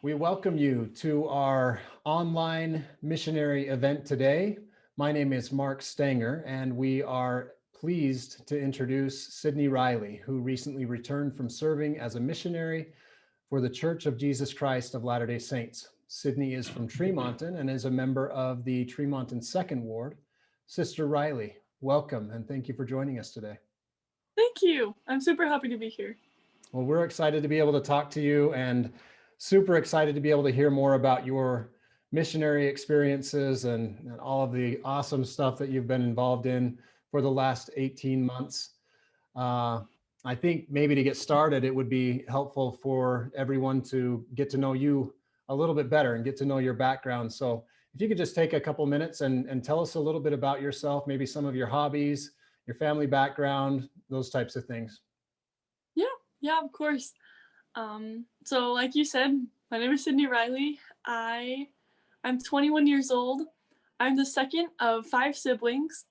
We welcome you to our online missionary event today. My name is Mark Stanger, and we are pleased to introduce Sydnee Riley, who recently returned from serving as a missionary for the Church of Jesus Christ of Latter-day Saints. Sydnee is from Tremonton and is a member of the Tremonton Second Ward. Sister Riley, welcome, and thank you for joining us today. Thank you. I'm super happy to be here. Well, we're excited to be able to talk to you and super excited to be able to hear more about your missionary experiences and all of the awesome stuff that you've been involved in for the last 18 months. I think maybe to get started, it would be helpful for everyone to get to know you a little bit better and get to know your background. So if you could just take a couple minutes and tell us a little bit about yourself, maybe some of your hobbies, your family background, those types of things. Yeah, of course. So like you said, my name is Sydnee Riley. I'm 21 years old. I'm the second of 5 siblings,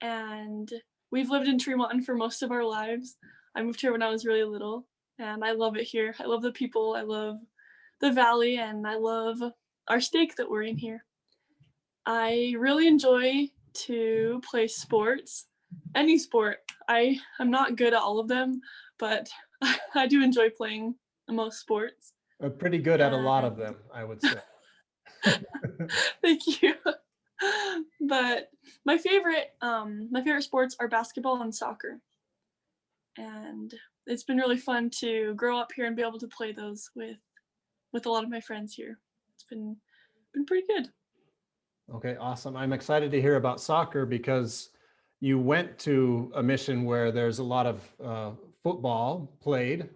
and we've lived in Tremont for most of our lives. I moved here when I was really little, and I love it here. I love the people, I love the valley, and I love our stake that we're in here. I really enjoy to play sports, any sport. I'm not good at all of them, but I do enjoy playing most sports. Pretty good at a lot of And them, I would say. thank you. But my favorite sports are basketball and soccer. And it's been really fun to grow up here and be able to play those with a lot of my friends here. It's been pretty good. Okay, awesome. I'm excited to hear about soccer because you went to a mission where there's a lot of football played.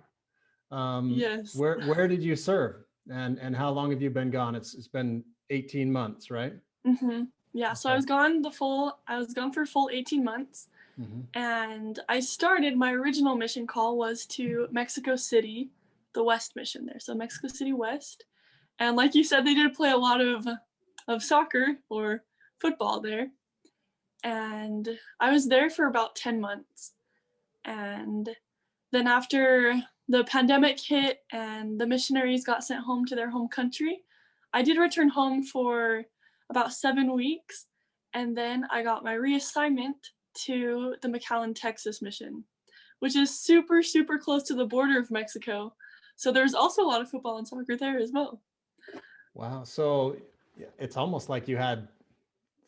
Yes. Where did you serve, and how long have you been gone? It's been 18 months, right? Yeah, so Okay. I was gone for full 18 months. Mm-hmm. And my original mission call was to Mexico City, the West mission there. So Mexico City West. And like you said, they did play a lot of soccer or football there. And I was there for about 10 months. And then after the pandemic hit and the missionaries got sent home to their home country, I did return home for about 7 weeks. And then I got my reassignment to the McAllen, Texas mission, which is super, super close to the border of Mexico. So there's also a lot of football and soccer there as well. Wow. So it's almost like you had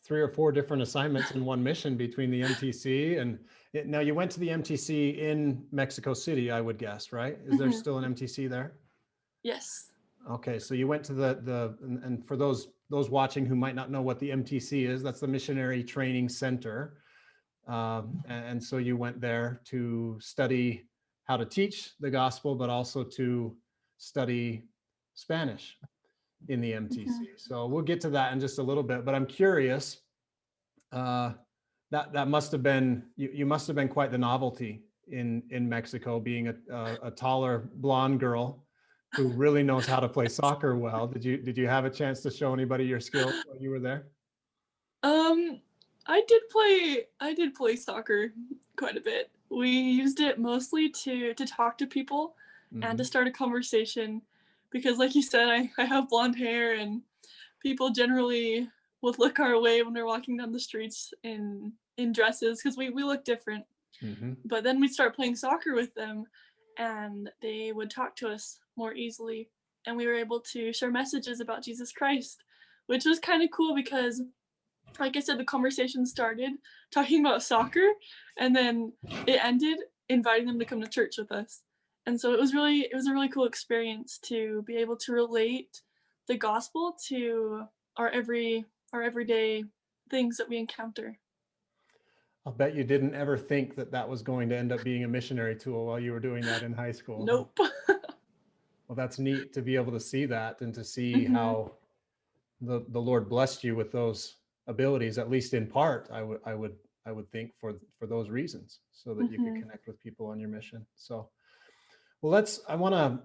3 or 4 different assignments in one mission between the MTC and now you went to the MTC in Mexico City, I would guess, right? Is there still an MTC there? Yes. Okay, so you went to and for those watching who might not know what the MTC is, that's the Missionary Training Center. And so you went there to study how to teach the gospel, but also to study Spanish in the MTC. So we'll get to that in just a little bit, but I'm curious, that must have been, you must have been quite the novelty in Mexico, being a taller blonde girl who really knows how to play soccer well. Did you have a chance to show anybody your skills while you were there? Um, I did play soccer quite a bit. We used it mostly to talk to people and to start a conversation because like you said, I have blonde hair and people generally would look our way when we're walking down the streets in dresses because we look different. Mm-hmm. But then we'd start playing soccer with them and they would talk to us more easily and we were able to share messages about Jesus Christ, which was kind of cool because like I said, the conversation started talking about soccer and then it ended inviting them to come to church with us. And so it was a really cool experience to be able to relate the gospel to our everyday things that we encounter. I'll bet you didn't ever think that was going to end up being a missionary tool while you were doing that in high school. Nope. Well, that's neat to be able to see that and to see Mm-hmm. how the Lord blessed you with those abilities, at least in part. I would think for those reasons, so that you could Mm-hmm. connect with people on your mission. So, well, I want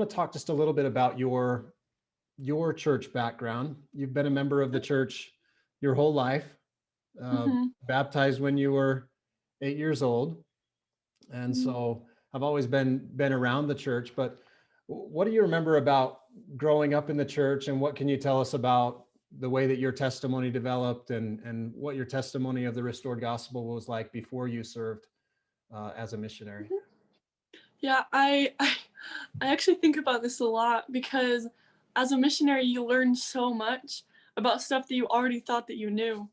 to talk just a little bit about your church background. You've been a member of the church your whole life, Mm-hmm. baptized when you were 8 years old, and Mm-hmm. so I've always been around the church. But what do you remember about growing up in the church, and what can you tell us about the way that your testimony developed, and what your testimony of the restored gospel was like before you served as a missionary? Mhm. Yeah, I actually think about this a lot because as a missionary, you learn so much about stuff that you already thought that you knew.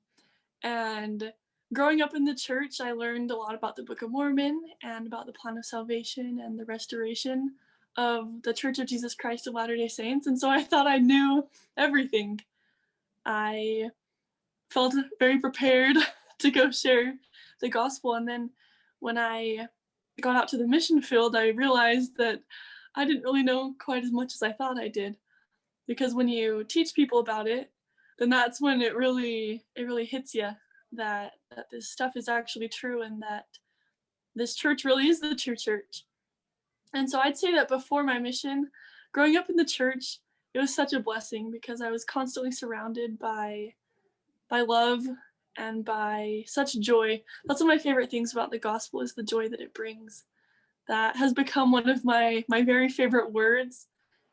And growing up in the church, I learned a lot about the Book of Mormon and about the plan of salvation and the restoration of the Church of Jesus Christ of Latter-day Saints. And so I thought I knew everything. I felt very prepared to go share the gospel. And then when I got out to the mission field, I realized that I didn't really know quite as much as I thought I did. Because when you teach people about it, then that's when it really hits you that this stuff is actually true and that this church really is the true church. And so I'd say that before my mission, growing up in the church, it was such a blessing because I was constantly surrounded by love and by such joy. That's one of my favorite things about the gospel is the joy that it brings. That has become one of my very favorite words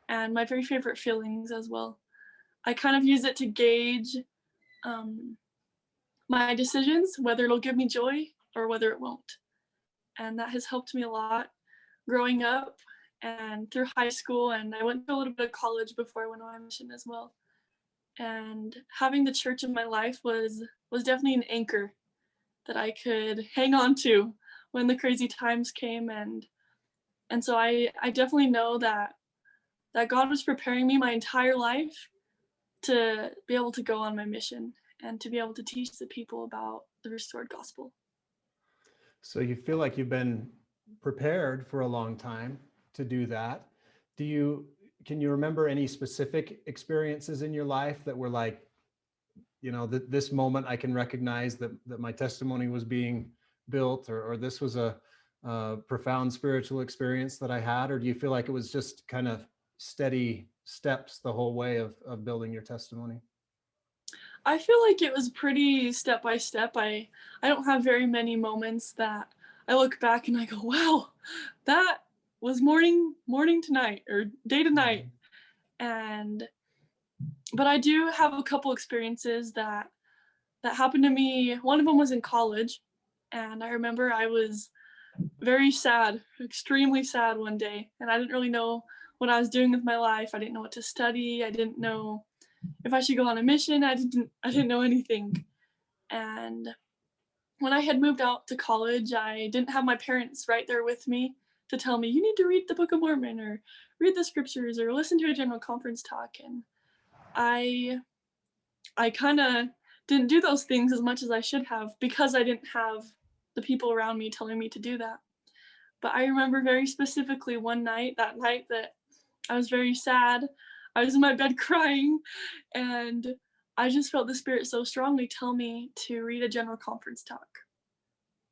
and my very favorite feelings as well. I kind of use it to gauge um, my decisions, whether it'll give me joy or whether it won't. And that has helped me a lot growing up and through high school. And I went to a little bit of college before I went on my mission as well. And having the church in my life was definitely an anchor that I could hang on to when the crazy times came. And so I definitely know that God was preparing me my entire life to be able to go on my mission and to be able to teach the people about the restored gospel. So you feel like you've been prepared for a long time to do that. Do you can you remember any specific experiences in your life that were like, this moment I can recognize that my testimony was being built, or this was a profound spiritual experience that I had? Or do you feel like it was just kind of steady steps the whole way of building your testimony? I feel like it was pretty step by step. I don't have very many moments that I look back and I go, "Wow, that was morning to night or day to night." Mhm. And but I do have a couple experiences that happened to me. One of them was in college, and I remember I was very sad, extremely sad one day, and I didn't really know what I was doing with my life. I didn't know what to study. I didn't know if I should go on a mission. I didn't know anything. And when I had moved out to college, I didn't have my parents right there with me to tell me you need to read the Book of Mormon or read the scriptures or listen to a general conference talk. And I I kind of didn't do those things as much as I should have because I didn't have the people around me telling me to do that. But I remember very specifically one night, that night that I was very sad. I was in my bed crying, and I just felt the Spirit so strongly tell me to read a general conference talk.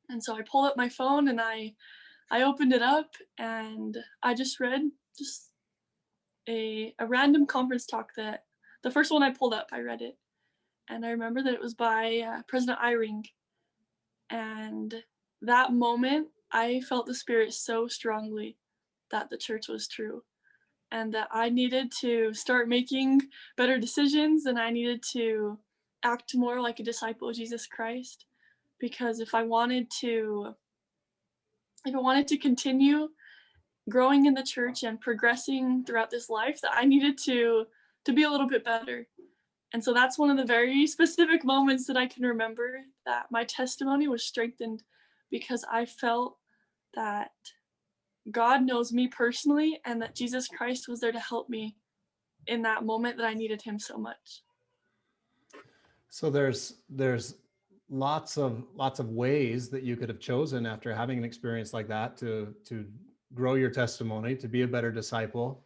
And so I pulled up my phone and I opened it up and I just read just a random conference talk that the first one I pulled up, I read it. And I remember that it was by President Eyring. And that moment, I felt the Spirit so strongly that the church was true and that I needed to start making better decisions and I needed to act more like a disciple of Jesus Christ. Because if I wanted to continue growing in the church and progressing throughout this life, that I needed to be a little bit better. And so that's one of the very specific moments that I can remember that my testimony was strengthened because I felt that God knows me personally and that Jesus Christ was there to help me in that moment that I needed him so much. So there's lots of ways that you could have chosen after having an experience like that to grow your testimony, to be a better disciple.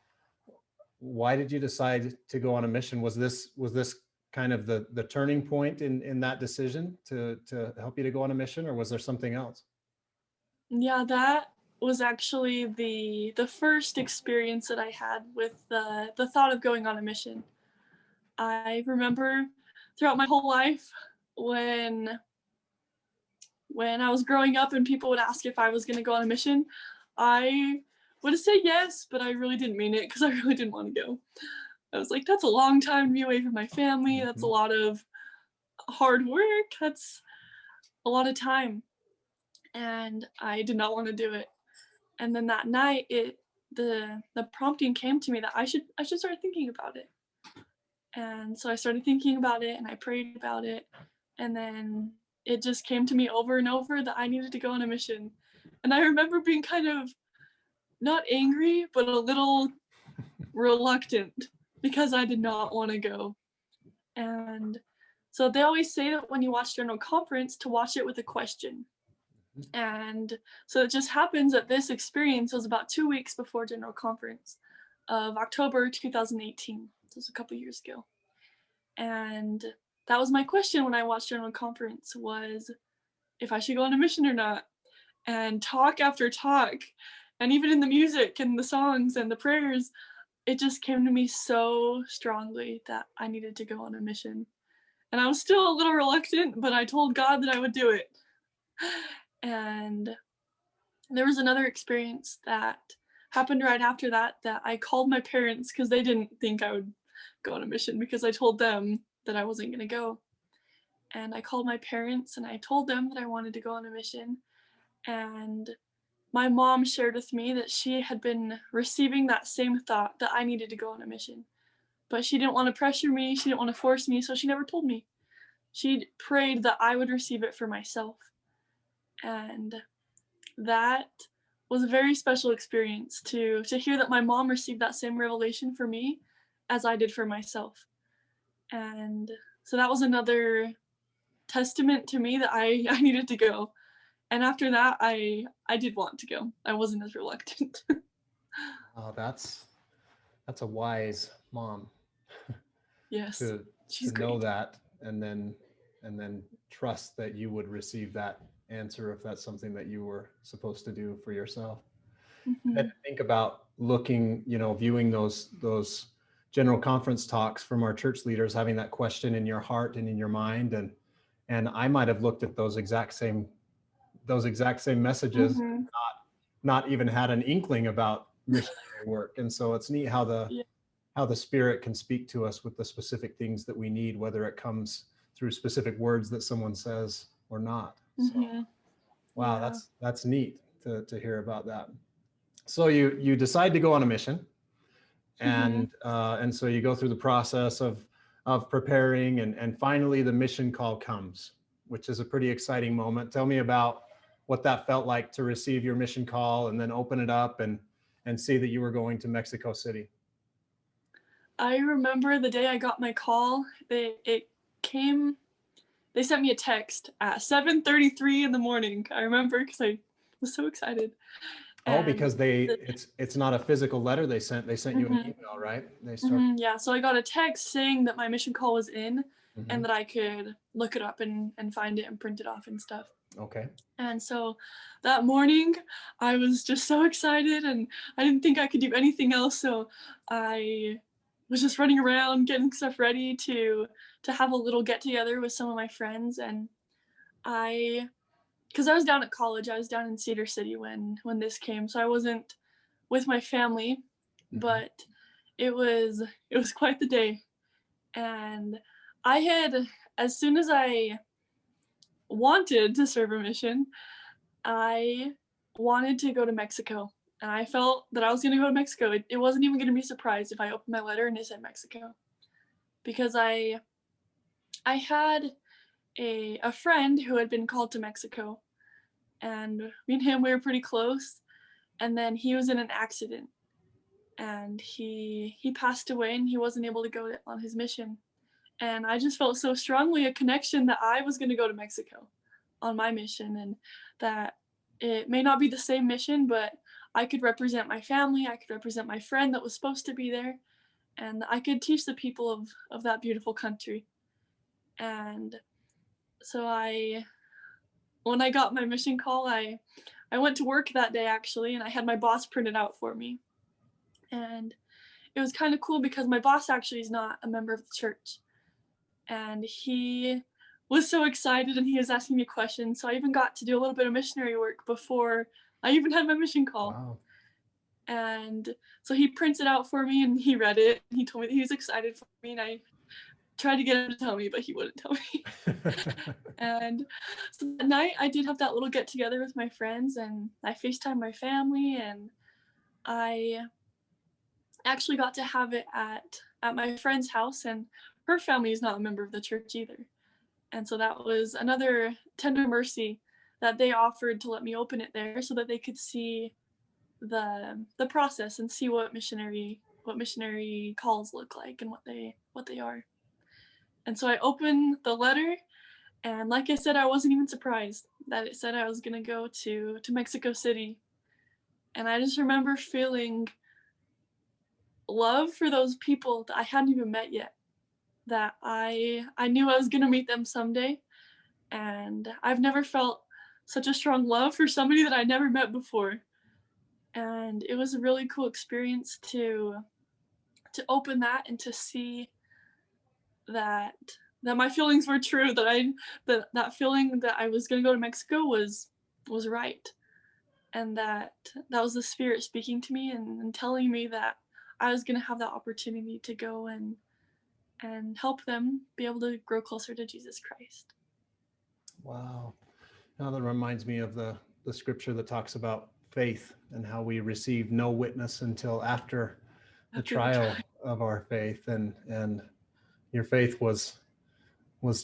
Why did you decide to go on a mission? Was this kind of the turning point in that decision to help you to go on a mission, or was there something else? Yeah, that was actually the first experience that I had with the thought of going on a mission. I remember throughout my whole life when when I was growing up and people would ask if I was going to go on a mission, I would have said yes, but I really didn't mean it because I really didn't want to go. I was like, that's a long time to be away from my family. That's a Mhm. lot of hard work. That's a lot of time. And I did not want to do it. And then that night the prompting came to me that I should start thinking about it. And so I started thinking about it and I prayed about it. And then it just came to me over and over that I needed to go on a mission. And I remember being kind of not angry, but a little reluctant because I did not want to go. And so they always say that when you watch General Conference to watch it with a question. And so it just happens that this experience was about 2 weeks before General Conference of October 2018. So it was a couple years ago. And that was my question when I watched General Conference was if I should go on a mission or not. And talk after talk, and even in the music and the songs and the prayers, it just came to me so strongly that I needed to go on a mission. And I was still a little reluctant, but I told God that I would do it. And there was another experience that happened right after that I called my parents because they didn't think I would go on a mission because I told them that I wasn't going to go. And I called my parents and I told them that I wanted to go on a mission. And my mom shared with me that she had been receiving that same thought that I needed to go on a mission. But she didn't want to pressure me, she didn't want to force me, so she never told me. She prayed that I would receive it for myself. And that was a very special experience to hear that my mom received that same revelation for me as I did for myself. And so that was another testament to me that I needed to go. And after that I did want to go. I wasn't as reluctant. Oh, that's a wise mom Yes. to She's know great. that, and then trust that you would receive that answer if that's something that you were supposed to do for yourself. And then Mhm. think about looking, viewing those general conference talks from our church leaders, having that question in your heart and in your mind, and I might have looked at those exact same messages, Mhm. not even had an inkling about missionary work. And so it's neat Yeah. how the Spirit can speak to us with the specific things that we need, whether it comes through specific words that someone says or not. So Mhm. wow, Yeah. that's neat to hear about that. So you decide to go on a mission, Mhm. and so you go through the process of preparing, and finally the mission call comes, which is a pretty exciting moment. Tell me about what that felt like to receive your mission call and then open it up and see that you were going to Mexico City. I remember the day I got my call. It came. They sent me a text at 7:33 in the morning. I remember because I was so excited. Oh, And because it's not a physical letter they sent you an mhm. email, right? They start. Mhm. Yeah. So I got a text saying that my mission call was in, and Mhm. that I could look it up and find it and print it off and stuff. Okay. And so that morning, I was just so excited and I didn't think I could do anything else. So I was just running around getting stuff ready to have a little get together with some of my friends. And I because I was down at college, I was down in Cedar City when this came. So I wasn't with my family, Mhm. but it was quite the day. And I had as soon as I wanted to serve a mission, I wanted to go to Mexico, and I felt that I was gonna go to Mexico. It wasn't even gonna be surprised if I opened my letter and it said Mexico, because I had a friend who had been called to Mexico, and me and him we were pretty close. And then he was in an accident, and he passed away, and he wasn't able to go on his mission. And I just felt so strongly a connection that I was gonna go to Mexico on my mission, and that it may not be the same mission, but I could represent my family, I could represent my friend that was supposed to be there, and I could teach the people of that beautiful country. And so when I got my mission call, I went to work that day actually, and I had my boss print it out for me. And it was kind of cool because my boss actually is not a member of the church. And he was so excited and he was asking me questions. So I even got to do a little bit of missionary work before I even had my mission call. Wow. And so he prints it out for me and he read it. He told me that he was excited for me, and I tried to get him to tell me, but he wouldn't tell me. And so that night I did have that little get together with my friends, and I FaceTimed my family, and I actually got to have it at my friend's house, and her family is not a member of the church either. And so that was another tender mercy that they offered to let me open it there so that they could see the process and see what missionary calls look like and what they are. And so I opened the letter, and like I said, I wasn't even surprised that it said I was going to go to Mexico City. And I just remember feeling love for those people that I hadn't even met yet, that I knew I was going to meet them someday. And I've never felt such a strong love for somebody that I never met before. And it was a really cool experience to open that and to see that my feelings were true, that feeling that I was going to go to Mexico was right, and that was the Spirit speaking to me and telling me that I was going to have that opportunity to go and help them be able to grow closer to Jesus Christ. Wow. Now that reminds me of the scripture that talks about faith and how we receive no witness until after the trial of our faith, and your faith was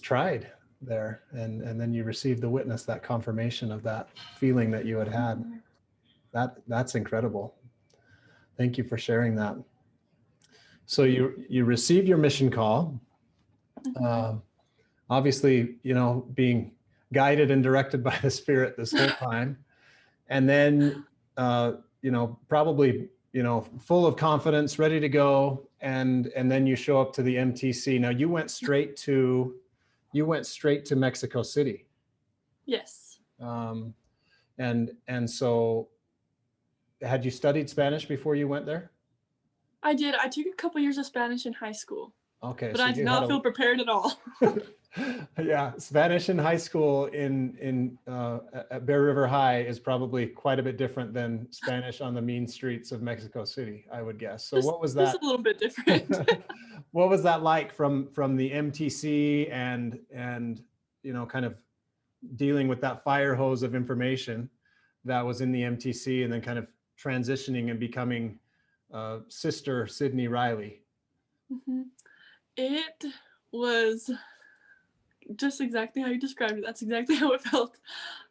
tried there, and then you received the witness, that confirmation of that feeling that you had. That's incredible. Thank you for sharing that. So you received your mission call, obviously, being guided and directed by the Spirit this whole time, and then probably full of confidence, ready to go, and then you show up to the MTC. Now you went straight to Mexico City. Yes. And so had you studied Spanish before you went there? I did. I took a couple years of Spanish in high school. Okay. But so I did not feel prepared at all. Yeah, Spanish in high school at Bear River High is probably quite a bit different than Spanish on the mean streets of Mexico City, I would guess. So what was that? Just a little bit different. What was that like from the MTC and kind of dealing with that fire hose of information that was in the MTC, and then kind of transitioning and becoming Sister Sydnee Riley? Mm-hmm. It was just exactly how you described it. That's exactly how it felt.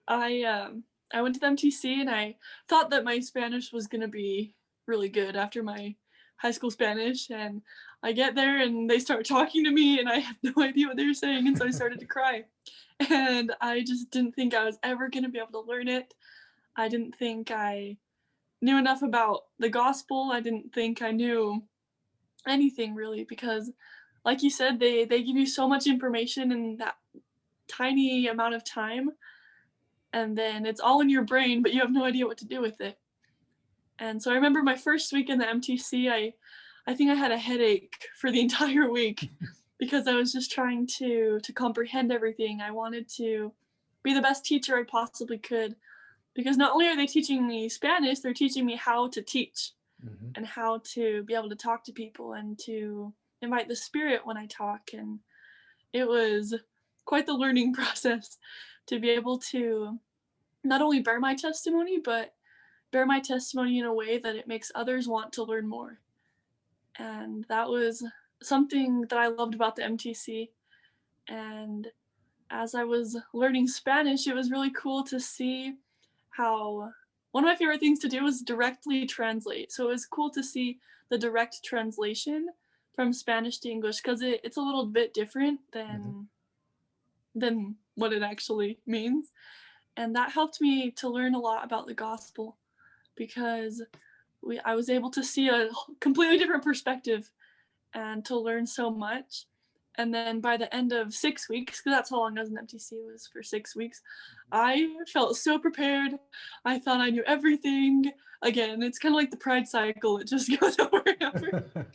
I went to the MTC, and I thought that my Spanish was going to be really good after my high school Spanish, and I get there and they start talking to me and I have no idea what they were saying, and so I started to cry. And I just didn't think I was ever going to be able to learn it. I didn't think I knew enough about the gospel. I didn't think I knew anything really, because like you said, they give you so much information in that tiny amount of time, and then it's all in your brain, but you have no idea what to do with it. And so I remember my first week in the MTC, I think I had a headache for the entire week because I was just trying to comprehend everything. I wanted to be the best teacher I possibly could, because not only are they teaching me Spanish, they're teaching me how to teach, mm-hmm. and how to be able to talk to people and to invite the Spirit when I talk. And it was quite the learning process to be able to not only bear my testimony, but bear my testimony in a way that it makes others want to learn more. And that was something that I loved about the MTC. And as I was learning Spanish, it was really cool to see how one of my favorite things to do was directly translate. So it was cool to see the direct translation from Spanish to English, because it's a little bit different than what it actually means. And that helped me to learn a lot about the gospel, because I was able to see a completely different perspective and to learn so much. And then by the end of 6 weeks, because that's how long I was in MTC, was for 6 weeks, I felt so prepared. I thought I knew everything. Again, it's kind of like the pride cycle. It just goes over and over.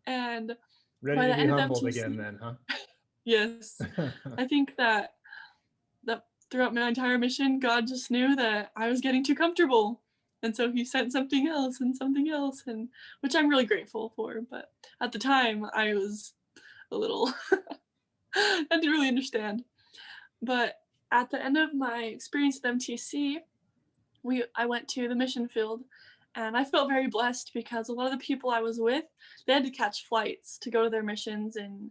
And ready by to the be end humbled of MTC, again then, huh? Yes. I think that throughout my entire mission, God just knew that I was getting too comfortable. And so he sent something else and something else, and which I'm really grateful for. But at the time, I was a little, I didn't really understand. But at the end of my experience at MTC, I went to the mission field, and I felt very blessed because a lot of the people I was with, they had to catch flights to go to their missions in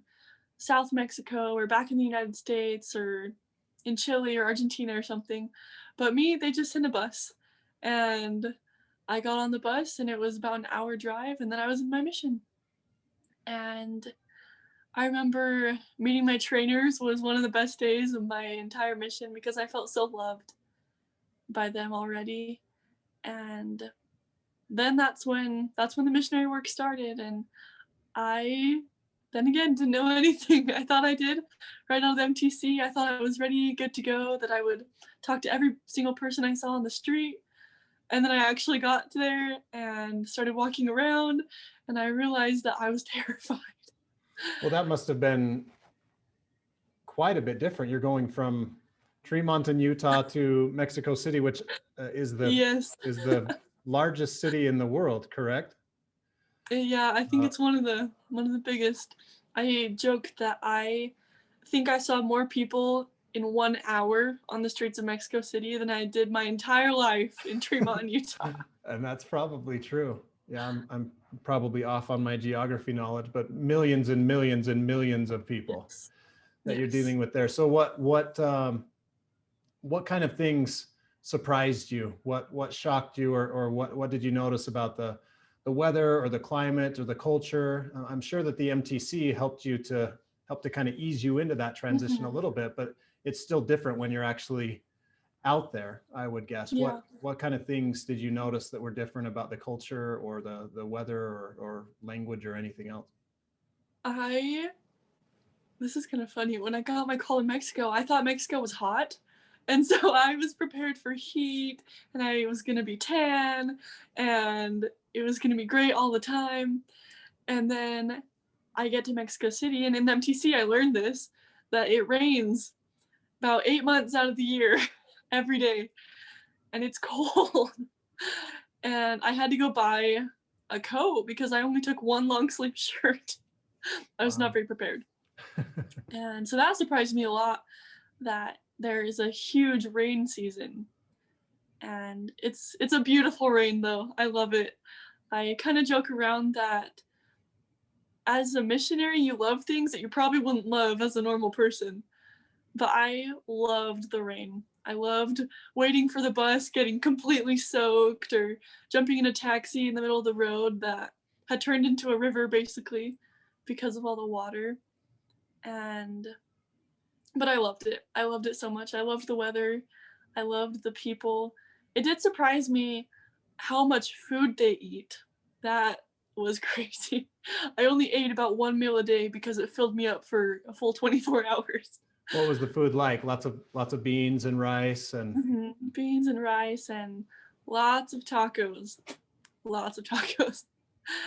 South Mexico or back in the United States or in Chile or Argentina or something. But me, they just sent a bus, and I got on the bus, and it was about an hour drive, and then I was in my mission. And I remember meeting my trainers was one of the best days of my entire mission because I felt so loved by them already. And then that's when the missionary work started, and I then again didn't know anything. I thought I did right out of the MTC. I thought I was ready, good to go, that I would talk to every single person I saw on the street. And then I actually got there and started walking around, and I realized that I was terrified. Well, that must have been quite a bit different. You're going from Tremont in Utah to Mexico City, which is Yes. the largest city in the world, correct? Yeah, I think it's one of the biggest. I joke that I think I saw more people in 1 hour on the streets of Mexico City than I did my entire life in Tremont, Utah. And that's probably true. Yeah, I'm probably off on my geography knowledge, but millions and millions and millions of people Yes. that you're Yes. dealing with there. So what kind of things surprised you? What shocked you, or what did you notice about the weather or the climate or the culture? I'm sure that the MTC helped to kind of ease you into that transition a little bit, but it's still different when you're actually out there, I would guess. Yeah. What kind of things did you notice that were different about the culture or the weather or language or anything else? This is kind of funny. When I got my call in Mexico, I thought Mexico was hot. And so I was prepared for heat, and I was going to be tan, and it was going to be great all the time. And then I get to Mexico City, and in the MTC, I learned this, that it rains about 8 months out of the year every day, and it's cold. And I had to go buy a coat because I only took one long sleeve shirt. I was not very prepared. And so that surprised me a lot, that there is a huge rain season. And it's a beautiful rain though. I love it. I kind of joke around that as a missionary, you love things that you probably wouldn't love as a normal person. But I loved the rain. I loved waiting for the bus, getting completely soaked, or jumping in a taxi in the middle of the road that had turned into a river basically because of all the water. But I loved it. I loved it so much. I loved the weather. I loved the people. It did surprise me how much food they eat. That was crazy. I only ate about one meal a day because it filled me up for a full 24 hours. What was the food like? Lots of beans and rice and beans and rice and lots of tacos. Lots of tacos.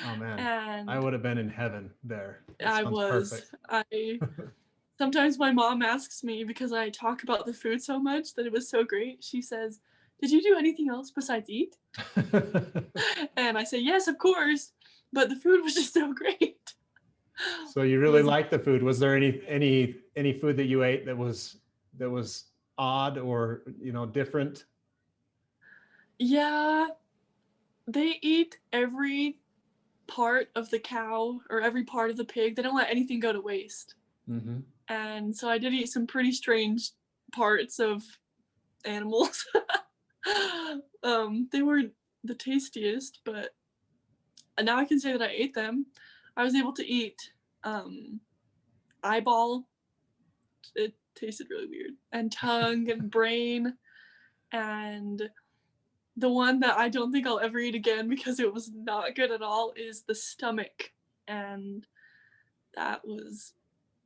Oh man, and I would have been in heaven there. I was. Sometimes my mom asks me, because I talk about the food so much that it was so great, she says, "Did you do anything else besides eat?" And I say, "Yes, of course," but the food was just so great. So you really liked the food. Was there any food that you ate that was odd or different? Yeah, they eat every part of the cow or every part of the pig. They don't let anything go to waste. Mm-hmm. And so I did eat some pretty strange parts of animals. They weren't the tastiest, but now I can say that I ate them. I was able to eat eyeball. It tasted really weird. And tongue and brain. And the one that I don't think I'll ever eat again because it was not good at all is the stomach. And that was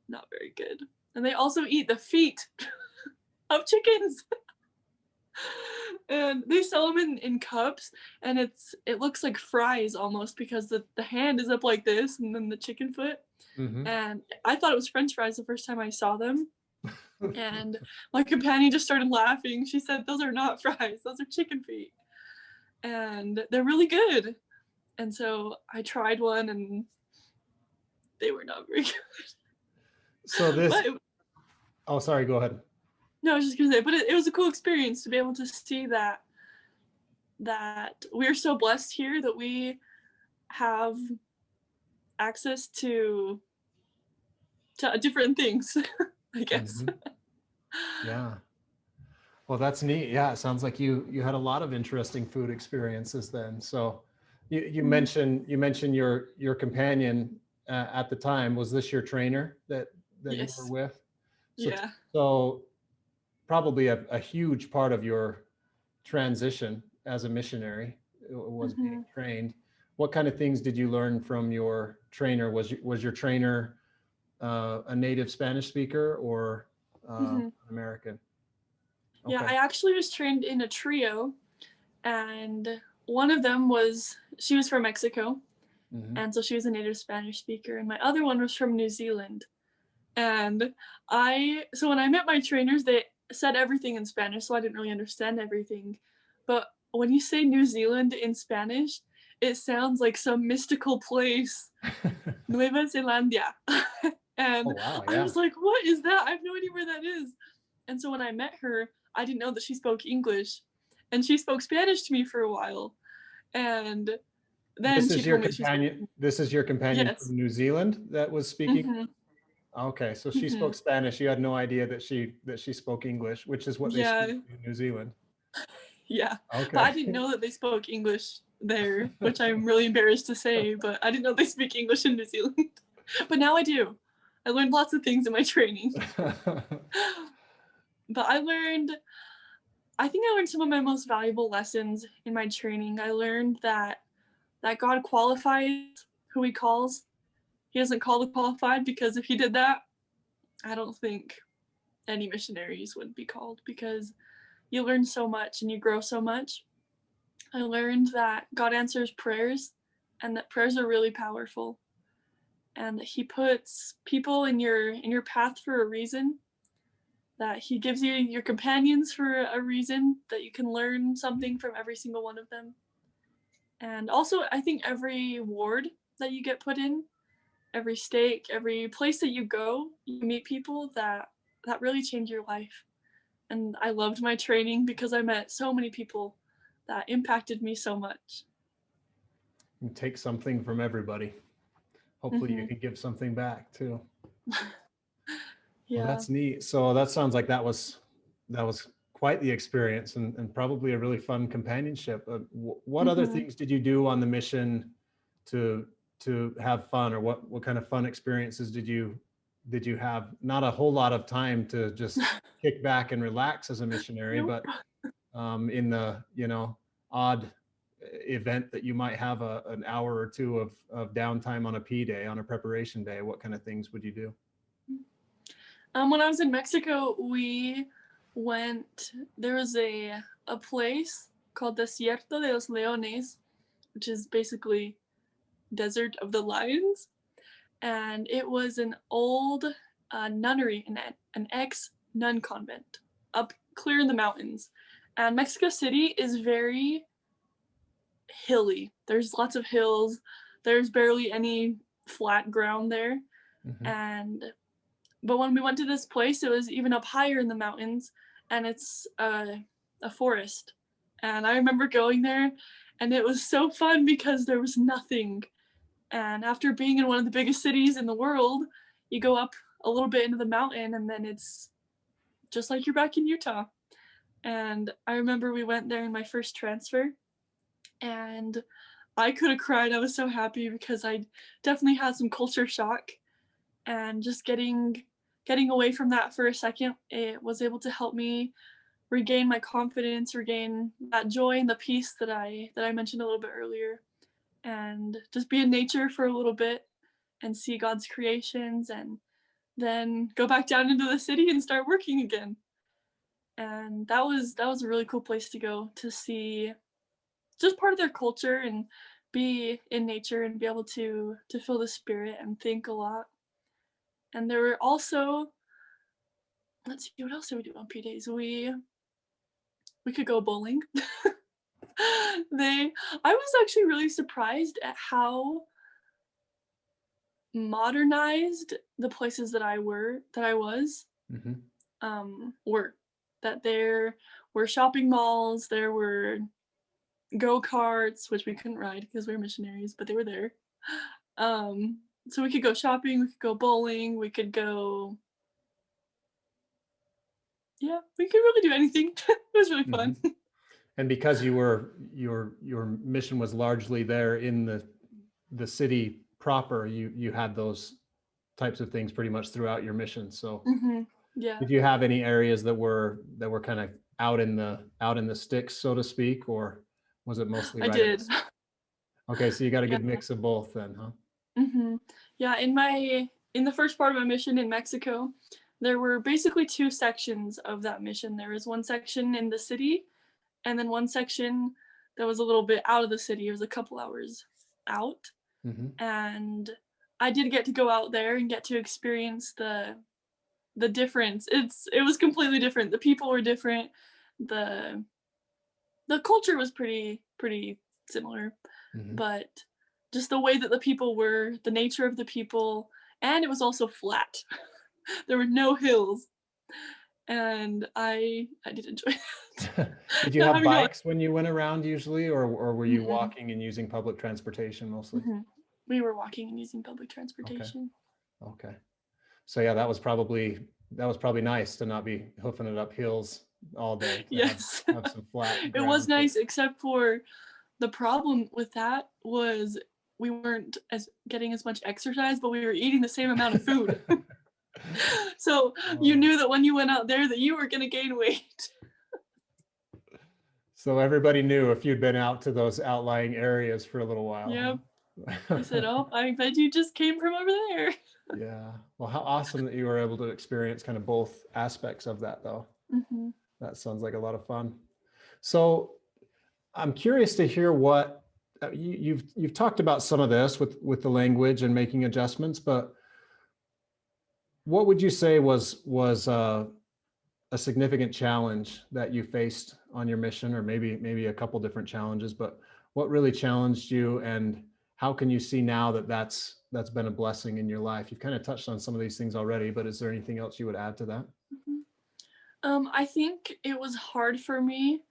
not very good. And they also eat the feet of chickens. And they sell them in cups, and it looks like fries almost, because the hand is up like this and then the chicken foot. Mm-hmm. And I thought it was French fries the first time I saw them. And my companion just started laughing. She said, "Those are not fries, those are chicken feet." and they're really good. And so I tried one and they were not very good. So this, But it, oh, sorry, go ahead. no, I was just gonna say, but it was a cool experience to be able to see that we're so blessed here that we have access to different things, I guess. Mhm. Yeah. Well, that's neat. Yeah, it sounds like you had a lot of interesting food experiences then. So you Mhm. mentioned your companion at the time. Was this your trainer that you were Yes. with? So Yeah. so probably a huge part of your transition as a missionary was being Hmm. trained. What kind of things did you learn from your trainer? Was your trainer a native Spanish speaker or Hmm. American? Yeah, Okay. I actually was trained in a trio, and one of them she was from Mexico, Hmm. and so she was a native Spanish speaker, and my other one was from New Zealand. And so when I met my trainers, they said everything in Spanish, so I didn't really understand everything. But when you say New Zealand in Spanish, it sounds like some mystical place, Nueva Zelandia. Oh And wow, I yeah. was like, what is that? I have no idea where that is. And so when I met her, I didn't know that she spoke English. And she spoke Spanish to me for a while. And then This she is your told me that she spoke. companion. This is your companion Yes. from New Zealand that was speaking. Hmm. Okay, so she Hmm. spoke Spanish. You had no idea that she spoke English, which is what they speak Yeah. in New Zealand. Yeah. But Okay. I didn't know that they spoke English there, which I'm really embarrassed to say, but I didn't know they speak English in New Zealand. But now I do. I learned lots of things in my training. But I think I learned some of my most valuable lessons in my training. I learned that God qualifies who he calls. He doesn't call the qualified, because if he did that, I don't think any missionaries would be called, because you learn so much and you grow so much. I learned that God answers prayers and that prayers are really powerful, and that he puts people in your path for a reason, that he gives you your companions for a reason, that you can learn something from every single one of them. And also, I think every ward that you get put in, every stake, every place that you go, you meet people that really change your life. And I loved my training because I met so many people that impacted me so much. You take something from everybody. Hopefully you Hmm. can give something back too. Well, Yeah. that's neat. So that sounds like that was quite the experience and probably a really fun companionship. What other Hmm. things did you do on the mission to to have fun, or what kind of fun experiences did you have? Not a whole lot of time to just kick back and relax as a missionary, Nope. but in the odd event that you might have an hour or two of downtime on a P day, on a preparation day, what kind of things would you do? When I was in Mexico, there was a place called Desierto de los Leones, which is basically Desert of the Lions. And it was an old nunnery, an ex nun convent up clear in the mountains. And Mexico City is very hilly. There's lots of hills. There's barely any flat ground there. Hmm. And but when we went to this place, it was even up higher in the mountains, and it's a forest. And I remember going there, and it was so fun because there was nothing. And after being in one of the biggest cities in the world, you go up a little bit into the mountain, and then it's just like you're back in Utah. And I remember we went there in my first transfer, and I could have cried. I was so happy because I definitely had some culture shock, and just getting away from that for a second, it was able to help me regain my confidence, regain that joy and the peace that I mentioned a little bit earlier, and just be in nature for a little bit and see God's creations, and then go back down into the city and start working again. And that was a really cool place to go to see just part of their culture and be in nature and be able to feel the spirit and think a lot. And there were also, let's see, what else did we do on P days? We could go bowling. I was actually really surprised at how modernized the places that I was Hmm. were. That there were shopping malls, there were go-karts, which we couldn't ride because we were missionaries, but they were there. So we could go shopping, we could go bowling, we could go, yeah, we could really do anything. It was really Hmm. fun. And because your mission was largely there in the city proper, you had those types of things pretty much throughout your mission. So Hmm. Yeah, did you have any areas that were kind of out in the sticks, so to speak, or was it mostly I right in the did. city? Okay, so you got a Yeah. good mix of both then, huh? Yeah, in the first part of my mission in Mexico, there were basically two sections of that mission. There was one section in the city, and then one section that was a little bit out of the city. It was a couple hours out, Hmm. and I did get to go out there and get to experience the difference. It was completely different. The people were different. The the culture was pretty similar, Hmm. but just the way that the people were, the nature of the people, and it was also flat. There were no hills, and I did enjoy that. Did you Not have having to like, bikes when you went around usually, or were you mhm, walking and using public transportation mostly? mhm. We were walking and using public Okay, transportation. okay. So yeah, that was probably nice to not be hoofing it up hills all day, to have Yes. have some flat It was ground to. nice, except for the problem with that was we weren't as getting as much exercise, but we were eating the same amount of food. So you Oh. knew that when you went out there that you were gonna gain weight. So everybody knew if you'd been out to those outlying areas for a little Yep. while, They huh? said, "Oh, I bet you just came from over there." Yeah. Well, how awesome that you were able to experience kind of both aspects of that, though. Mhm. That sounds like a lot of fun. So I'm curious to hear what you've talked about some of this with the language and making adjustments, but what would you say was a significant challenge that you faced on your mission, or maybe a couple different challenges, but what really challenged you, and how can you see now that that's been a blessing in your life? You've kind of touched on some of these things already, but is there anything else you would add to that? Mhm. I think it was hard for me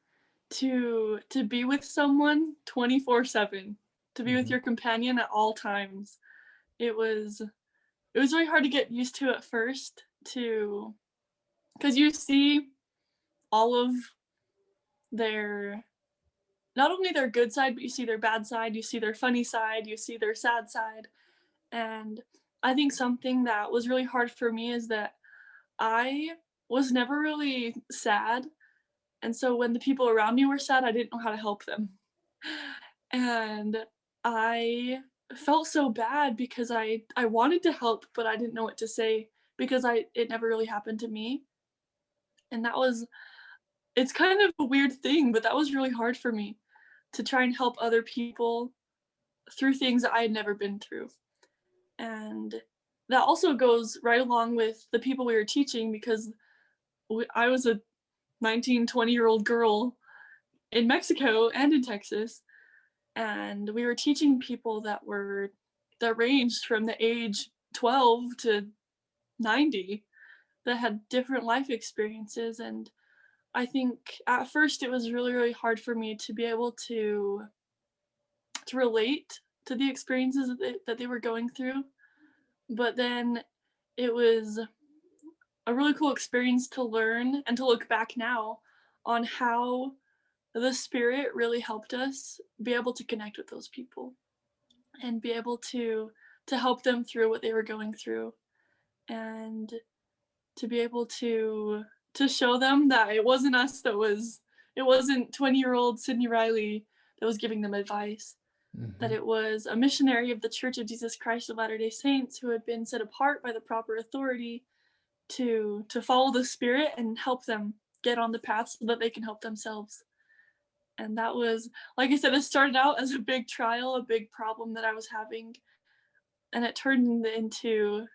to be with someone 24/7, to be with Hmm. your companion at all times. It was it was really hard to get used to at first to because you see all of their not only their good side, but you see their bad side, you see their funny side, you see their sad side. And I think something that was really hard for me is that I was never really sad. And so when the people around me were sad, I didn't know how to help them. And I felt so bad because I wanted to help, but I didn't know what to say because I it never really happened to me. And that was it's kind of a weird thing, but that was really hard for me to try and help other people through things that I had never been through. And that also goes right along with the people we were teaching because I was a 19, 20-year-old girl in Mexico and in Texas. And we were teaching people that ranged from the age 12 to 90 that had different life experiences. And I think at first it was really hard for me to be able to relate to the experiences that they were going through. But then it was a really cool experience to learn and to look back now on how the spirit really helped us be able to connect with those people and be able to help them through what they were going through and to be able to show them that it wasn't 20-year-old Sydnee Riley that was giving them advice, that Hmm. it was a missionary of the Church of Jesus Christ of Latter-day Saints who had been set apart by the proper authority to follow the spirit and help them get on the path so that they can help themselves. And that was, like I said, it started out as a big trial, a big problem that I was having, and it turned into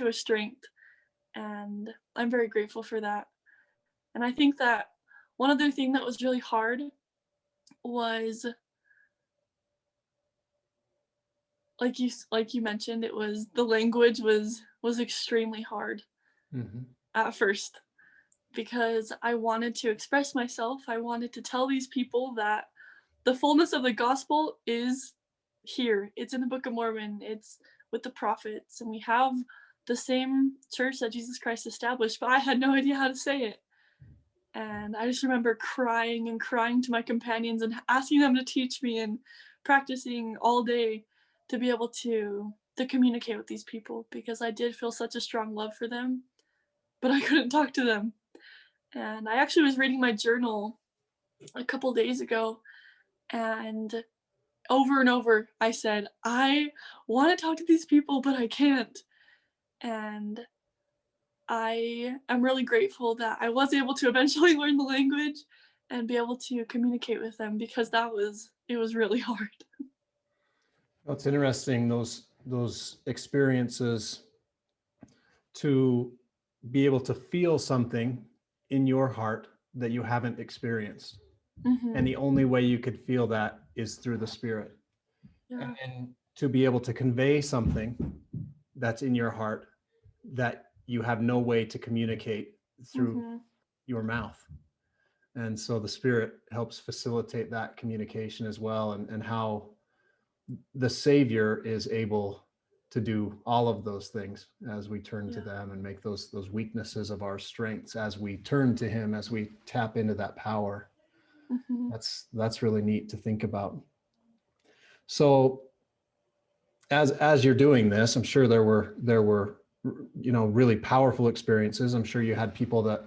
a strength. And I'm very grateful for that. And I think that one other thing that was really hard was like you mentioned, it was the language was extremely hard Hmm. at first because I wanted to express myself. I wanted to tell these people that the fullness of the gospel is here. It's in the Book of Mormon. It's with the prophets, and we have the same church that Jesus Christ established, but I had no idea how to say it. And I just remember crying and crying to my companions and asking them to teach me and practicing all day to be able to communicate with these people because I did feel such a strong love for them, but I couldn't talk to them. And I actually was reading my journal a couple days ago, and over I said, I want to talk to these people, but I can't. And I am really grateful that I was able to eventually learn the language and be able to communicate with them because it was really hard. Well, it's interesting, those experiences, to be able to feel something in your heart that you haven't experienced. And Hmm. the only way you could feel that is through the Spirit. Yeah. And to be able to convey something that's in your heart that you have no way to communicate through Hmm. your mouth. And so the Spirit helps facilitate that communication as well, and how the Savior is able to do all of those things as we turn to Yeah. them and make those weaknesses of our strengths as we turn to Him, as we tap into that power. Hmm. That's really neat to think about. So as you're doing this, I'm sure there were really powerful experiences. I'm sure you had people that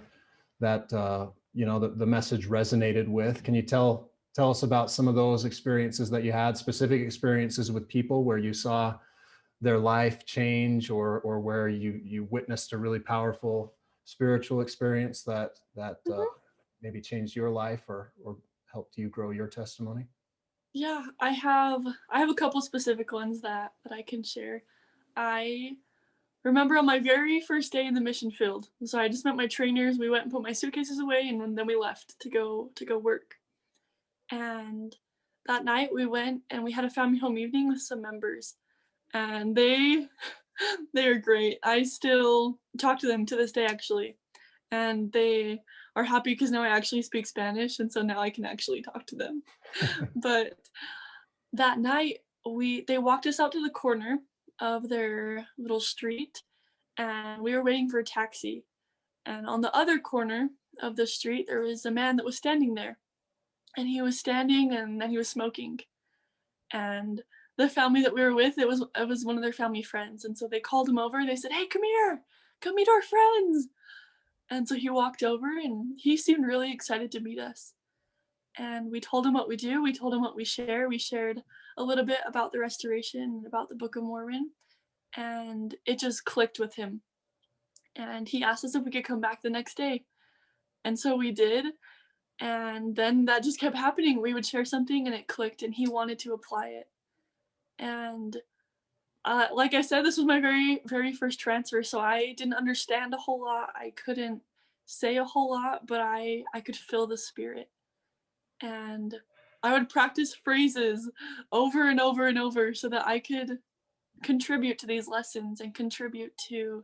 the message resonated with. Can you tell us about some of those experiences that you had, specific experiences with people where you saw their life change, or where you witnessed a really powerful spiritual experience that Hmm. maybe changed your life, or helped you grow your testimony? Yeah, I have a couple specific ones that I can share. I remember on my very first day in the mission field. So I just met my trainers. We went and put my suitcases away, and then we left to go work. And that night we went and we had a family home evening with some members, and they they are great. I still talk to them to this day actually, and they are happy because now I actually speak Spanish, and so now I can actually talk to them. But that night they walked us out to the corner of their little street, and we were waiting for a taxi. And on the other corner of the street there was a man that was standing there, and he was standing and then he was smoking. And the family that we were with, it was one of their family friends, and so they called him over. They said, "Hey, come here, come meet our friends." And so he walked over, and he seemed really excited to meet us. And we told him what we do. We told him what we share. We shared a little bit about the restoration and about the Book of Mormon, and it just clicked with him. And he asked us if we could come back the next day, and so we did. And then that just kept happening. We would share something, and it clicked, and he wanted to apply it. And like I said, this was my very first transfer, so I didn't understand a whole lot. I couldn't say a whole lot, but I could feel the Spirit. And I would practice phrases over and over and over so that I could contribute to these lessons and contribute to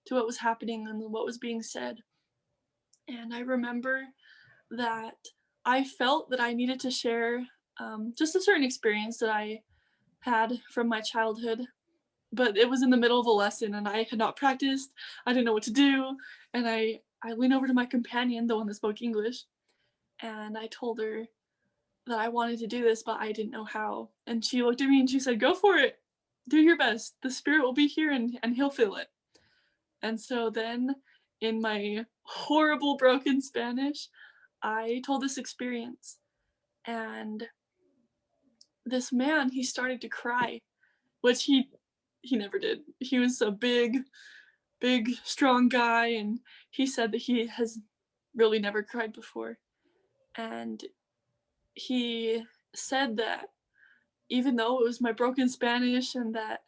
what was happening and what was being said. And I remember that I felt that I needed to share just a certain experience that I had from my childhood, but it was in the middle of a lesson and I had not practiced. I didn't know what to do, and I leaned over to my companion, the one that spoke English, and I told her that I wanted to do this, but I didn't know how. And she looked at me and she said, "Go for it. Do your best. The Spirit will be here, and He'll feel it." And so then, in my horrible broken Spanish, I told this experience. And this man, he started to cry, which he never did. He was a big, strong guy, and he said that he has really never cried before. And he said that even though it was my broken Spanish and that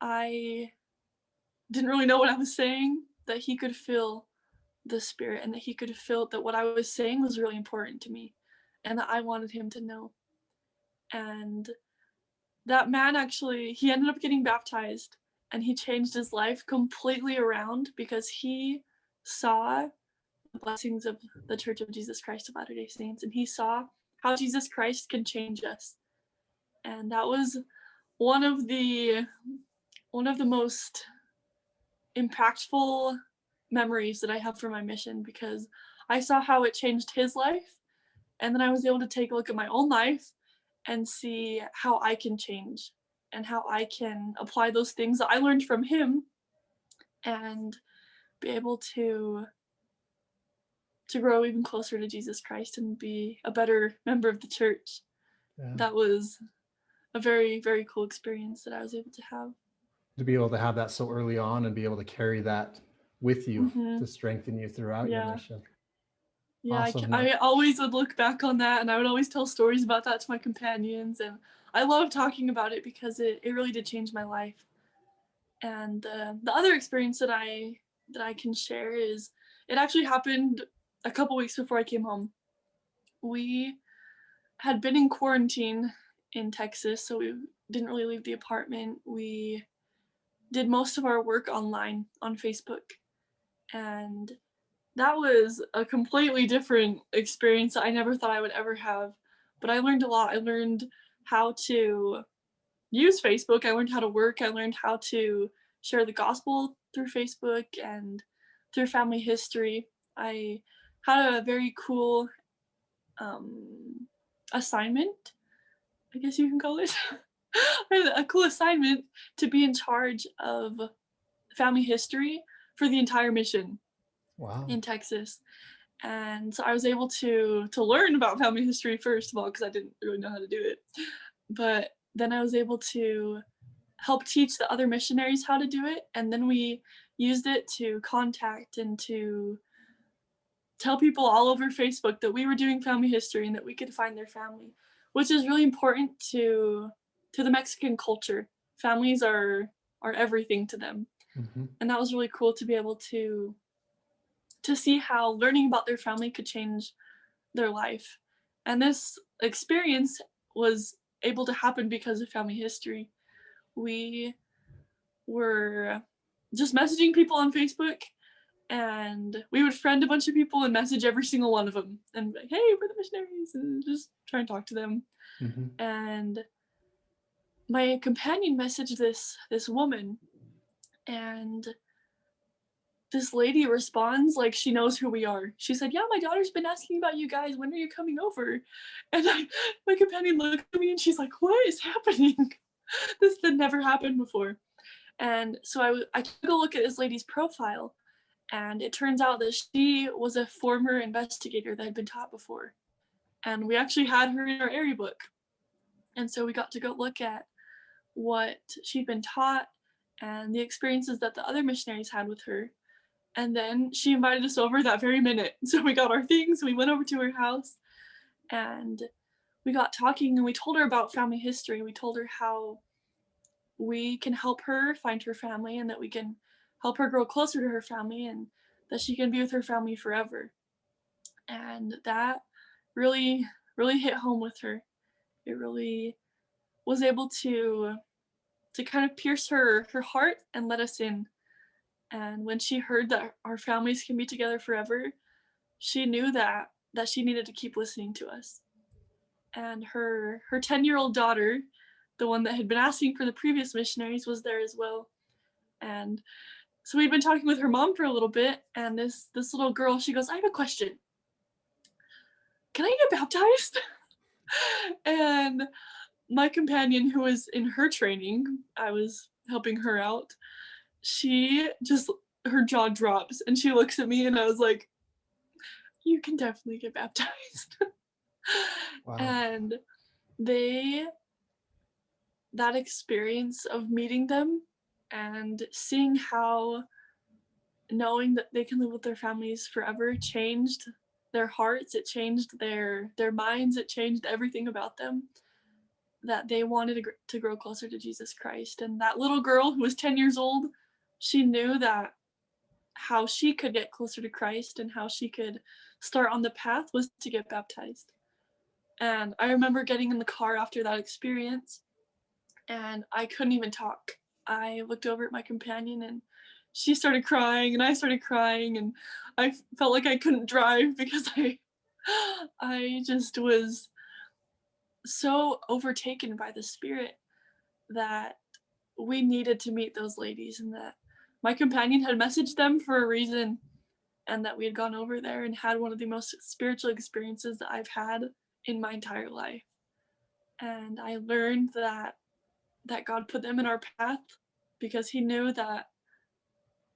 I didn't really know what I was saying, that he could feel the Spirit and that he could feel that what I was saying was really important to me and that I wanted him to know. And that man actually, he ended up getting baptized, and he changed his life completely around because he saw the blessings of the Church of Jesus Christ of Latter-day Saints, and he saw how Jesus Christ can change us. And that was one of the most impactful memories that I have for my mission, because I saw how it changed his life, and then I was able to take a look at my own life and see how I can change and how I can apply those things that I learned from him and be able to grow even closer to Jesus Christ and be a better member of the church. Yeah. That was a very, very cool experience that I was able to have. To be able to have that so early on and be able to carry that with you to strengthen you throughout your mission. Yeah, Awesome. I always would look back on that, and I would always tell stories about that to my companions, and I love talking about it because it really did change my life. And the other experience that I can share is, it actually happened a couple weeks before I came home. We had been in quarantine in Texas, so we didn't really leave the apartment. We did most of our work online on Facebook, and that was a completely different experience that I never thought I would ever have. But I learned a lot. I learned how to use Facebook. I learned how to work. I learned how to share the gospel through Facebook and through family history. I had a very cool assignment, I guess you can call it. I had a cool assignment to be in charge of family history for the entire mission. Wow. In Texas. And so I was able to learn about family history first of all, because I didn't really know how to do it. But then I was able to help teach the other missionaries how to do it, and then we used it to contact and to tell people all over Facebook that we were doing family history and that we could find their family, which is really important to the Mexican culture. Families are everything to them. Mm-hmm. And that was really cool to be able to see how learning about their family could change their life. And this experience was able to happen because of family history. We were just messaging people on Facebook, and we would friend a bunch of people and message every single one of them and be like, hey, we're the missionaries, and just try and talk to them. Mm-hmm. And my companion messaged this woman, and this lady responds like she knows who we are. She said, yeah, my daughter's been asking about you guys. When are you coming over? And my companion looked at me and she's like, what is happening? This had never happened before. And so I took a look at this lady's profile, and it turns out that she was a former investigator that had been taught before. And we actually had her in our area book. And so we got to go look at what she'd been taught and the experiences that the other missionaries had with her. And then she invited us over that very minute. So we got our things, we went over to her house, and we got talking, and we told her about family history. We told her how we can help her find her family, and that we can help her grow closer to her family, and that she can be with her family forever. And that really, really hit home with her. It really was able to kind of pierce her heart and let us in. And when she heard that our families can be together forever, she knew that she needed to keep listening to us. And her 10-year-old daughter, the one that had been asking for the previous missionaries, was there as well. And so we'd been talking with her mom for a little bit, and this little girl, she goes, I have a question. Can I get baptized? And my companion, who was in her training, I was helping her out, she just, her jaw drops and she looks at me, and I was like, you can definitely get baptized. Wow. And that experience of meeting them and seeing how knowing that they can live with their families forever changed their hearts, it changed their minds, it changed everything about them, that they wanted to grow closer to Jesus Christ. And that little girl who was 10 years old, she knew that how she could get closer to Christ and how she could start on the path was to get baptized. And I remember getting in the car after that experience, and I couldn't even talk. I looked over at my companion, and she started crying, and I started crying, and I felt like I couldn't drive because I just was so overtaken by the Spirit that we needed to meet those ladies, and that my companion had messaged them for a reason, and that we had gone over there and had one of the most spiritual experiences that I've had in my entire life. And I learned that God put them in our path because he knew that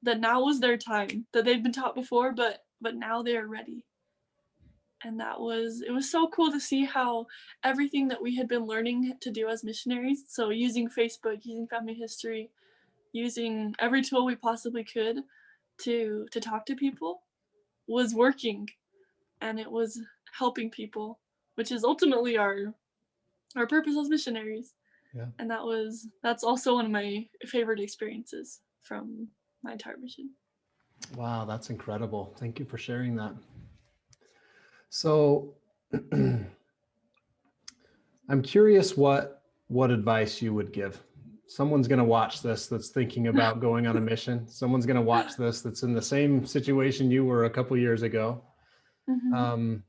now was their time, that they'd been taught before, but now they are ready. And it was so cool to see how everything that we had been learning to do as missionaries, so using Facebook, using family history, using every tool we possibly could to talk to people, was working, and it was helping people, which is ultimately our purpose as missionaries. Yeah. And that's also one of my favorite experiences from my entire mission. Wow, that's incredible. Thank you for sharing that. So I'm curious what advice you would give. Someone's going to watch this that's thinking about going on a mission. Someone's going to watch this that's in the same situation you were a couple years ago. Mhm. Um,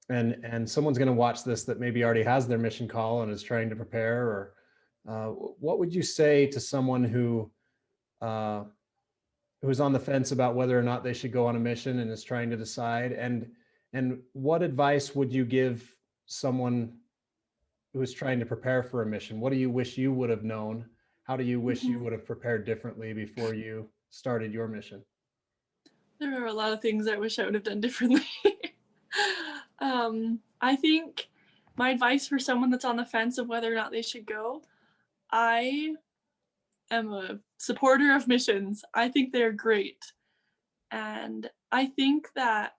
and someone's going to watch this that maybe already has their mission call and is trying to prepare. Or what would you say to someone who's on the fence about whether or not they should go on a mission and is trying to decide? And what advice would you give someone who is trying to prepare for a mission? What do you wish you would have known? How do you wish you Mhm. would have prepared differently before you started your mission? There are a lot of things I wish I would have done differently. I think my advice for someone that's on the fence of whether or not they should go, I am a supporter of missions. I think they're great. And I think that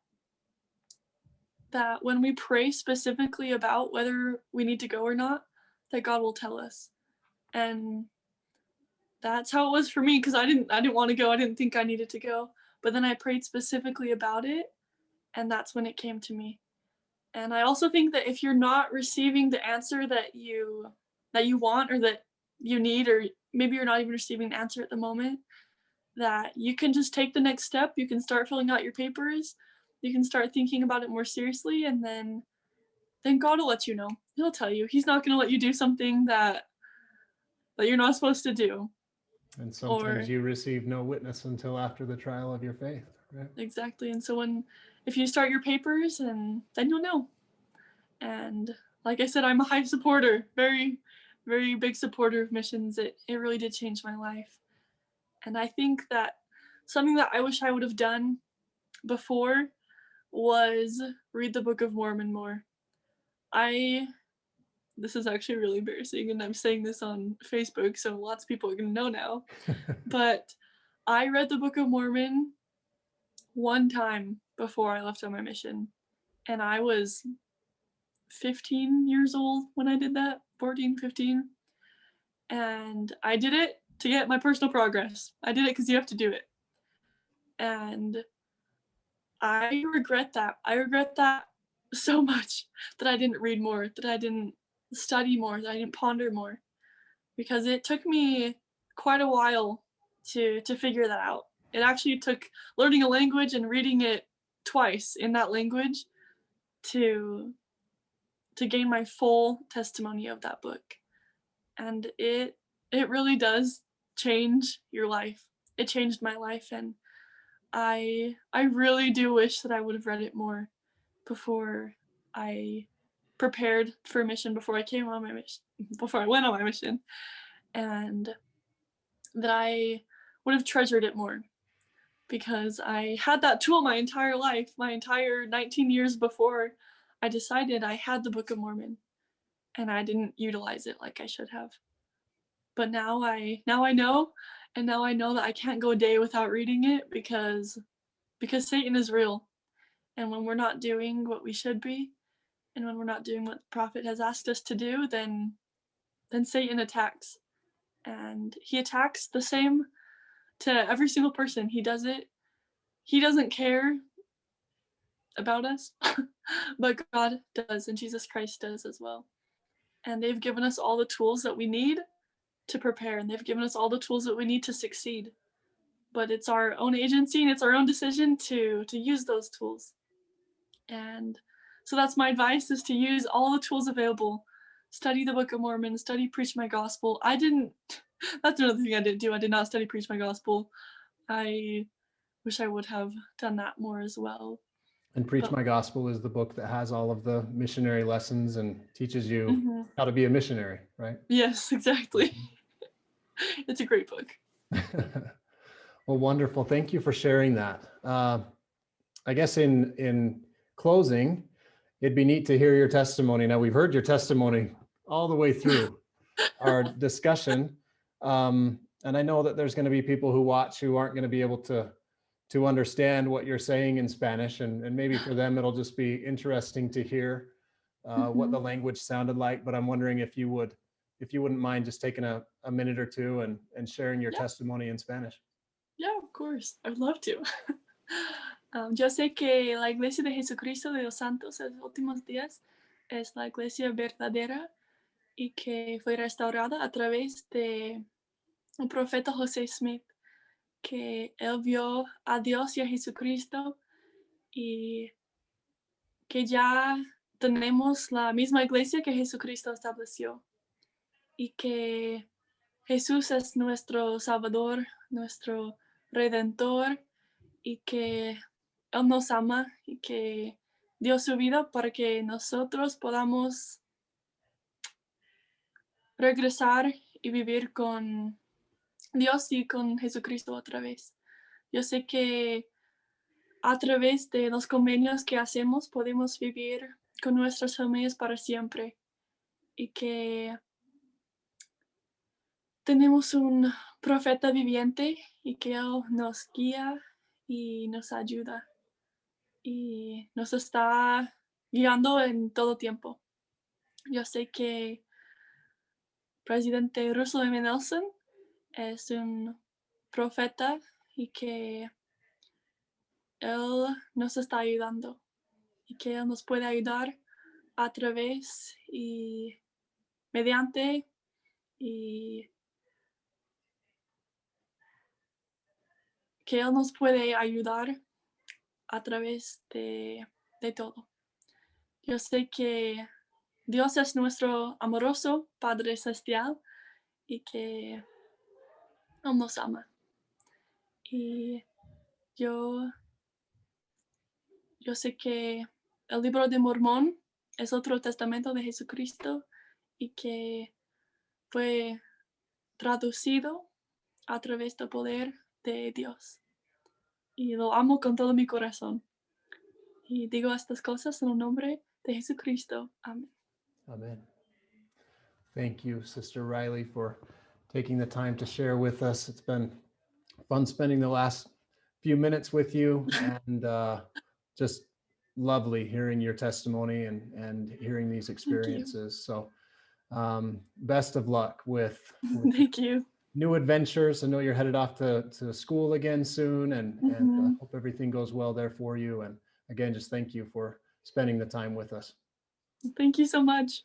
when we pray specifically about whether we need to go or not, that God will tell us. And that's how it was for me, because I didn't want to go. I didn't think I needed to go. But then I prayed specifically about it, and that's when it came to me. And I also think that if you're not receiving the answer that you want, or that you need, or maybe you're not even receiving an answer at the moment, that you can just take the next step. You can start filling out your papers. You can start thinking about it more seriously, and then God will let you know. He'll tell you. He's not going to let you do something that you're not supposed to do. And sometimes Or you receive no witness until after the trial of your faith, right? exactly. And so if you start your papers, and then you'll know. And like I said, I'm a high supporter, very, very big supporter of missions. It really did change my life. And I think that something that I wish I would have done before was read the Book of Mormon more. I This is actually really embarrassing, and I'm saying this on Facebook, so lots of people are gonna know now. But I read the Book of Mormon one time before I left on my mission, and I was 15 years old when I did that, 14, 15. And I did it to get my personal progress. I did it because you have to do it. And I regret that. I regret that so much, that I didn't read more, that I didn't study more, that I didn't ponder more, because it took me quite a while to figure that out. It actually took learning a language and reading it twice in that language to gain my full testimony of that book. And it really does change your life. It changed my life, and I really do wish that I would have read it more before I prepared for a mission, before I came on my mission, before I went on my mission, and that I would have treasured it more, because I had that tool my entire life, my entire 19 years before I decided. I had the Book of Mormon, and I didn't utilize it like I should have. But now I know, and now I know that I can't go a day without reading it, because Satan is real. And when we're not doing what we should be, and when we're not doing what the prophet has asked us to do, then Satan attacks. And he attacks the same to every single person. He does it. He doesn't care about us, but God does, and Jesus Christ does as well. And they've given us all the tools that we need to prepare, and they've given us all the tools that we need to succeed. But it's our own agency and it's our own decision to use those tools. And so that's my advice, is to use all the tools available. Study the Book of Mormon, study Preach My Gospel. That's another thing I didn't do. I did not study Preach My Gospel. I wish I would have done that more as well. And Preach My Gospel is the book that has all of the missionary lessons and teaches you how to be a missionary, right? Yes, exactly. It's a great book. Well, wonderful. Thank you for sharing that. I guess in closing, it'd be neat to hear your testimony. Now, we've heard your testimony all the way through our discussion. And I know that there's going to be people who watch who aren't going to be able to understand what you're saying in Spanish. And maybe for them, it'll just be interesting to hear what the language sounded like. But I'm wondering if you wouldn't mind just taking a minute or two and sharing your testimony in Spanish. Yeah, of course. I would love to. Yo sé que la Iglesia de Jesucristo de los Santos de los Últimos Días es la iglesia verdadera y que fue restaurada a través de un profeta José Smith, que él vio a Dios y a Jesucristo, y que ya tenemos la misma iglesia que Jesucristo estableció, y que Jesús es nuestro Salvador, nuestro Redentor, y que Él nos ama y que dio su vida para que nosotros podamos regresar y vivir con Dios y con Jesucristo otra vez. Yo sé que a través de los convenios que hacemos podemos vivir con nuestras familias para siempre, y que tenemos un profeta viviente y que Él nos guía y nos ayuda y nos está guiando en todo tiempo. Yo sé que presidente Russell M. Nelson es un profeta y que Él nos está ayudando y que Él nos puede ayudar a través y mediante y que Él nos puede ayudar a través de todo. Yo sé que Dios es nuestro amoroso Padre Celestial y que Él nos ama. Y yo sé que el libro de Mormón es otro testamento de Jesucristo y que fue traducido a través del poder de Dios. Y lo amo con todo mi corazón. Y digo estas cosas en el nombre de Jesucristo. Amén. Amen. Thank you, Sister Riley, for taking the time to share with us. It's been fun spending the last few minutes with you, and just lovely hearing your testimony and hearing these experiences. So best of luck with Thank you. new adventures. I know you're headed off to school again soon, and hope everything goes well there for you. And again, just thank you for spending the time with us. Thank you so much.